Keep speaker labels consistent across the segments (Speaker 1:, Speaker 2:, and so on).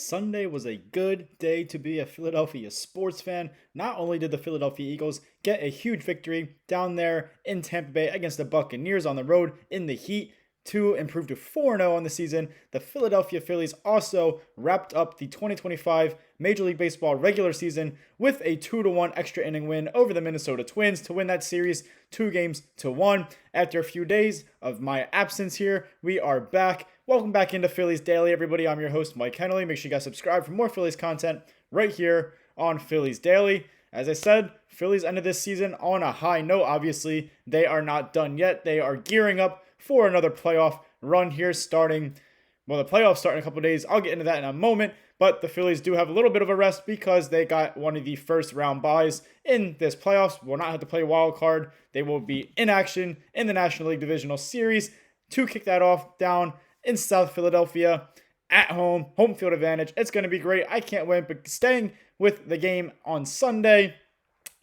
Speaker 1: Sunday was a good day to be a Philadelphia sports fan. Not only did the Philadelphia Eagles get a huge victory down there in Tampa Bay against the Buccaneers on the road in the heat to improve to 4-0 on the season, the Philadelphia Phillies also wrapped up the 2025 Major League Baseball regular season with a 2-1 extra inning win over the Minnesota Twins to win that series 2-1. After a few days of my absence here, we are back. Welcome back into Phillies Daily, everybody. I'm your host, Mike Henley. Make sure you guys subscribe for more Phillies content right here on Phillies Daily. As I said, Phillies ended this season on a high note. Obviously, they are not done yet. They are gearing up for another playoff run here the playoffs start in a couple of days. I'll get into that in a moment, but the Phillies do have a little bit of a rest because they got one of the first round byes in this playoffs. Will not have to play wild card. They will be in action in the National League Divisional Series to kick that off down in South Philadelphia at home field advantage. It's going to be great. I can't wait. But staying with the game on Sunday,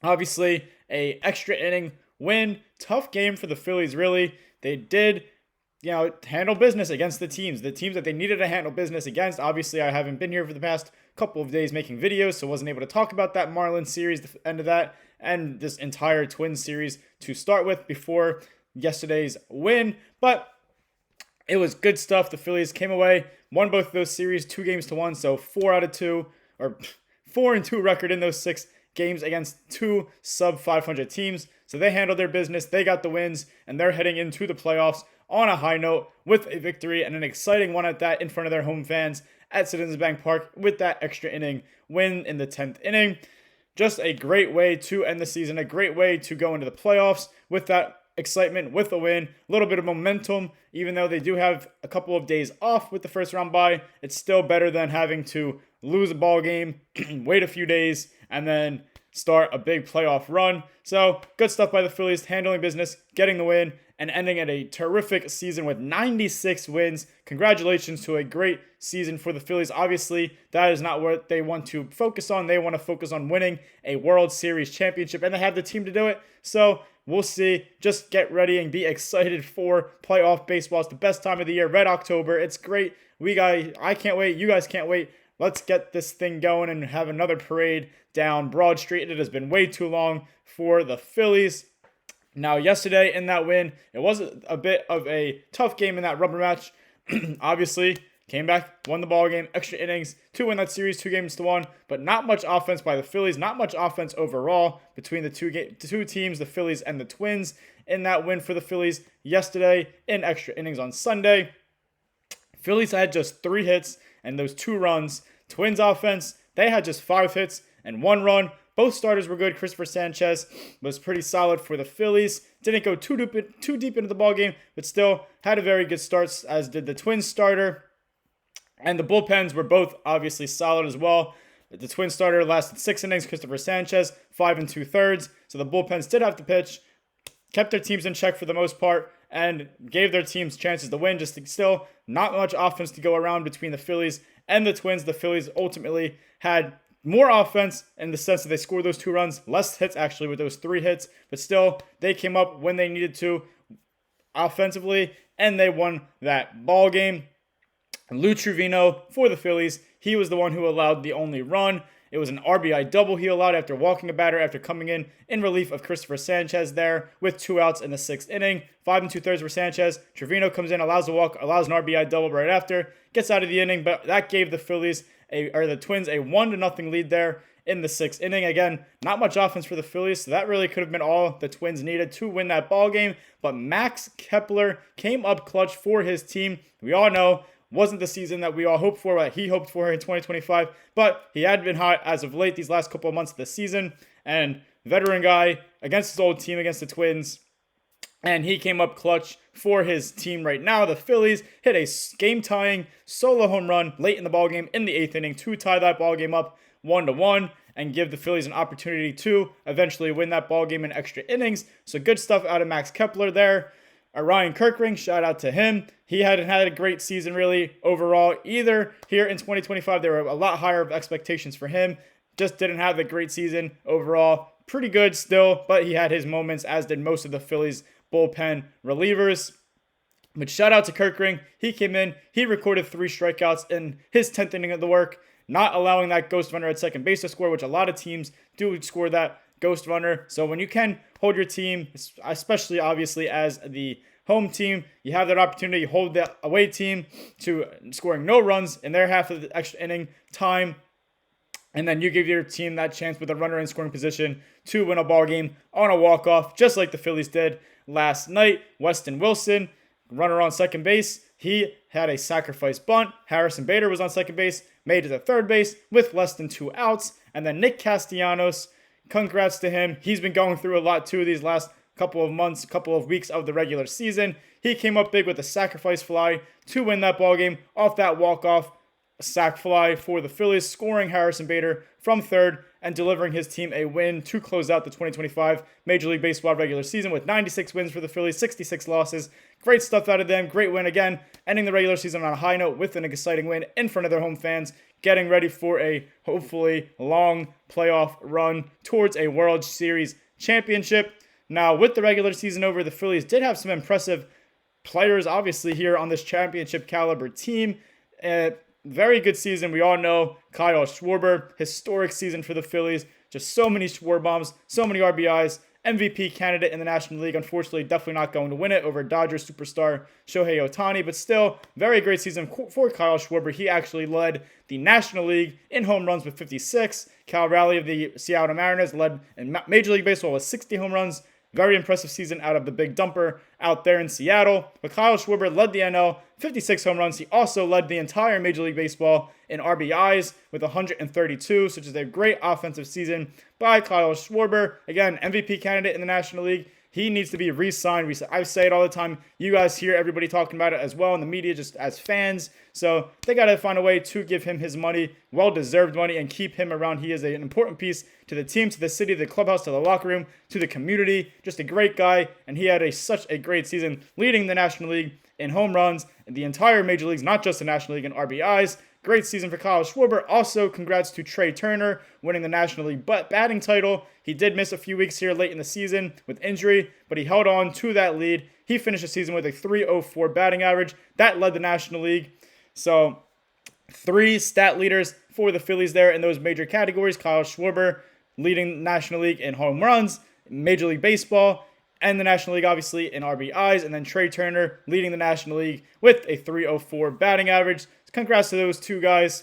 Speaker 1: obviously a extra inning win. Tough game for the Phillies, really. They did, handle business against the teams that they needed to handle business against. Obviously, I haven't been here for the past couple of days making videos, so wasn't able to talk about that Marlins series, the end of that, and this entire Twins series to start with before yesterday's win. But it was good stuff. The Phillies came away, won both of those series 2-1, so 4-2 record in those 6 games against 2 sub 500 teams. So they handled their business, they got the wins, and they're heading into the playoffs on a high note with a victory and an exciting one at that in front of their home fans at Citizens Bank Park with that extra inning win in the 10th inning. Just a great way to end the season, a great way to go into the playoffs with that excitement, with a win, a little bit of momentum. Even though they do have a couple of days off with the first round bye, it's still better than having to lose a ball game, wait a few days, and then start a big playoff run. So good stuff by the Phillies, handling business, getting the win, and ending at a terrific season with 96 wins. Congratulations to a great season for the Phillies. Obviously, that is not what they want to focus on. They want to focus on winning a World Series championship, and they have the team to do it. So we'll see. Just get ready and be excited for playoff baseball. It's the best time of the year. Red October. It's great. I can't wait. You guys can't wait. Let's get this thing going and have another parade down Broad Street. It has been way too long for the Phillies. Now, yesterday in that win, it was a bit of a tough game in that rubber match. Obviously, came back, won the ball game, extra innings to win that series 2-1, but not much offense by the Phillies, not much offense overall between the two teams, the Phillies and the Twins, in that win for the Phillies yesterday in extra innings on Sunday. Phillies had just 3 hits and those 2 runs. Twins offense, they had just 5 hits and 1 run. Both starters were good. Christopher Sanchez was pretty solid for the Phillies. Didn't go too deep into the ballgame, but still had a very good start, as did the Twins starter. And the bullpens were both obviously solid as well. The Twins starter lasted 6 innings, Christopher Sanchez, 5 2/3. So the bullpens did have to pitch, kept their teams in check for the most part, and gave their teams chances to win. Just still not much offense to go around between the Phillies and the Twins. The Phillies ultimately had more offense in the sense that they scored those 2 runs, less hits actually with those 3 hits, but still they came up when they needed to offensively, and they won that ball game. Lou Trevino for the Phillies, he was the one who allowed the only run. It was an RBI double he allowed after walking a batter after coming in relief of Christopher Sanchez there with 2 outs in the 6th inning. 5 2/3 for Sanchez. Trevino comes in, allows a walk, allows an RBI double right after, gets out of the inning, but that gave the the Twins a 1-0 lead there in the 6th inning. Again, not much offense for the Phillies, so that really could have been all the Twins needed to win that ball game. But Max Kepler came up clutch for his team. We all know wasn't the season that we all hoped for, what he hoped for in 2025, but he had been hot as of late these last couple of months of the season, and veteran guy against his old team, against the Twins, and he came up clutch for his team right now. The Phillies hit a game-tying solo home run late in the ballgame in the 8th inning to tie that ballgame up 1-1 and give the Phillies an opportunity to eventually win that ballgame in extra innings. So good stuff out of Max Kepler there. Ryan Kirkring, shout out to him. He hadn't had a great season really overall either. Here in 2025, there were a lot higher of expectations for him. Just didn't have a great season overall. Pretty good still, but he had his moments, as did most of the Phillies bullpen relievers. But shout out to Kirkring. He came in, he recorded 3 strikeouts in his 10th inning of the work. not allowing that ghost runner at second base to score, which a lot of teams do score that ghost runner. So when you can hold your team, especially obviously as the home team, you have that opportunity to hold the away team to scoring no runs in their half of the extra inning time. And then you give your team that chance with a runner in scoring position to win a ball game on a walk-off, just like the Phillies did last night. Weston Wilson, runner on second base, he had a sacrifice bunt. Harrison Bader was on second base, made it to third base with less than 2 outs. And then Nick Castellanos, congrats to him. He's been going through a lot too these last couple of months, couple of weeks of the regular season. He came up big with a sacrifice fly to win that ball game off that walk-off sac fly for the Phillies, scoring Harrison Bader from third and delivering his team a win to close out the 2025 Major League Baseball regular season with 96 wins for the Phillies, 66 losses. Great stuff out of them. Great win again, ending the regular season on a high note with an exciting win in front of their home fans, getting ready for a hopefully long playoff run towards a World Series championship. Now, with the regular season over, the Phillies did have some impressive players, obviously, here on this championship caliber team. Very good season. We all know Kyle Schwarber, historic season for the Phillies. Just so many Schwarber bombs, so many RBIs. MVP candidate in the National League. Unfortunately, definitely not going to win it over Dodgers superstar Shohei Ohtani. But still, very great season for Kyle Schwarber. He actually led the National League in home runs with 56. Cal Raleigh of the Seattle Mariners led in Major League Baseball with 60 home runs. Very impressive season out of the big dumper out there in Seattle. But Kyle Schwarber led the NL, 56 home runs. He also led the entire Major League Baseball in RBIs with 132, such as a great offensive season by Kyle Schwarber. Again, MVP candidate in the National League. He needs to be re-signed. I say it all the time. You guys hear everybody talking about it as well in the media, just as fans. So they got to find a way to give him his money, well-deserved money, and keep him around. He is an important piece to the team, to the city, the clubhouse, to the locker room, to the community. Just a great guy, and he had such a great season, leading the National League in home runs, in the entire Major Leagues, not just the National League in RBIs. Great season for Kyle Schwarber. Also, congrats to Trey Turner, winning the National League batting title. He did miss a few weeks here late in the season with injury, but he held on to that lead. He finished the season with a .304 batting average. That led the National League. So, 3 stat leaders for the Phillies there in those major categories. Kyle Schwarber leading the National League in home runs, Major League Baseball, and the National League, obviously, in RBIs. And then Trey Turner leading the National League with a .304 batting average. Congrats to those 2 guys.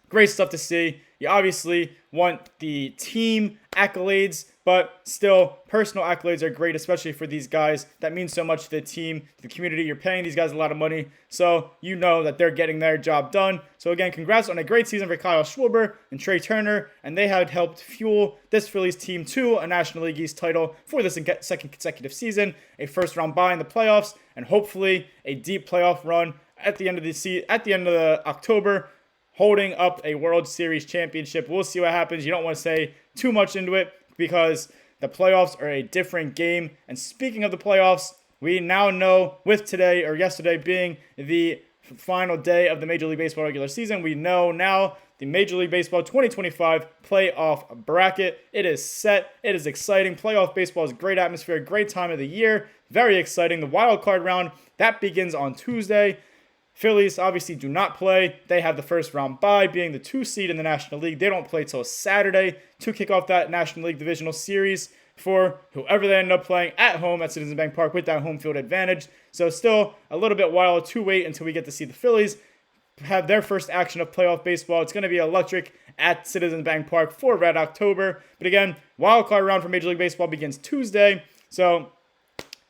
Speaker 1: Great stuff to see. You obviously want the team accolades, but still, personal accolades are great, especially for these guys. That means so much to the team, to the community. You're paying these guys a lot of money, so you know that they're getting their job done. So again, congrats on a great season for Kyle Schwarber and Trey Turner, and they have helped fuel this Phillies team to a National League East title for the second consecutive season, a first-round bye in the playoffs, and hopefully a deep playoff run at the end of the October, holding up a World Series championship. We'll see what happens. You don't want to say too much into it because the playoffs are a different game. And speaking of the playoffs, we now know, with today or yesterday being the final day of the Major League Baseball regular season, we know now the Major League Baseball 2025 playoff bracket. It is set. It is exciting. Playoff baseball is a great atmosphere, great time of the year. Very exciting. The wild card round, that begins on Tuesday. Phillies obviously do not play. They have the first round bye, being the 2 seed in the National League. They don't play till Saturday to kick off that National League divisional series for whoever they end up playing at home at Citizens Bank Park with that home field advantage. So still a little bit while to wait until we get to see the Phillies have their first action of playoff baseball. It's going to be electric at Citizens Bank Park for Red October. But again, wild card round for Major League Baseball begins Tuesday. So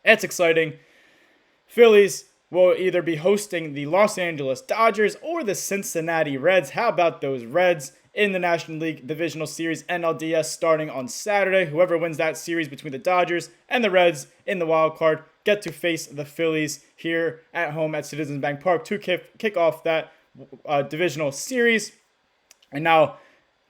Speaker 1: it's exciting. Phillies will either be hosting the Los Angeles Dodgers or the Cincinnati Reds. How about those Reds in the National League Divisional Series NLDS starting on Saturday? Whoever wins that series between the Dodgers and the Reds in the wild card get to face the Phillies here at home at Citizens Bank Park to kick off that divisional series. And now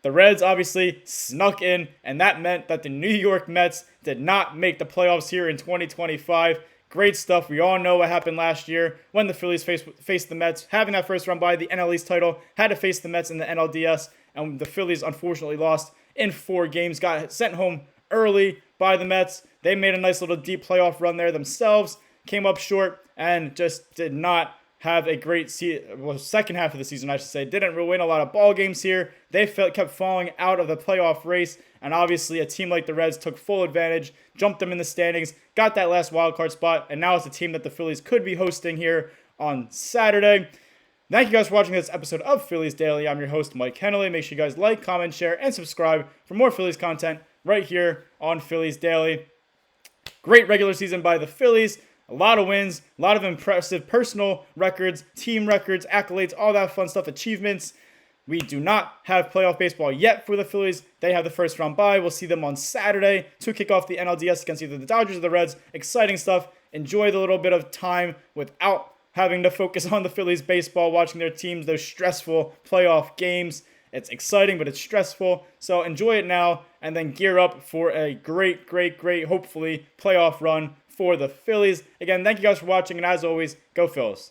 Speaker 1: the Reds obviously snuck in, and that meant that the New York Mets did not make the playoffs here in 2025. Great stuff. We all know what happened last year when the Phillies faced the Mets. Having that first round bye, the NL East title, had to face the Mets in the NLDS, and the Phillies unfortunately lost in 4 games, got sent home early by the Mets. They made a nice little deep playoff run there themselves, came up short, and just did not have a great second half of the season, I should say. Didn't win a lot of ball games here. They kept falling out of the playoff race, and obviously a team like the Reds took full advantage, jumped them in the standings, got that last wild card spot, and now it's a team that the Phillies could be hosting here on Saturday. Thank you guys for watching this episode of Phillies Daily. I'm your host, Mike Henley. Make sure you guys like, comment, share, and subscribe for more Phillies content right here on Phillies Daily. Great regular season by the Phillies. A lot of wins, a lot of impressive personal records, team records, accolades, all that fun stuff, achievements. We do not have playoff baseball yet for the Phillies. They have the first round bye. We'll see them on Saturday to kick off the NLDS against either the Dodgers or the Reds. Exciting stuff. Enjoy the little bit of time without having to focus on the Phillies baseball, watching their teams, those stressful playoff games. It's exciting, but it's stressful. So enjoy it now and then gear up for a great, hopefully, playoff run for the Phillies. Again, thank you guys for watching, and as always, go Phils.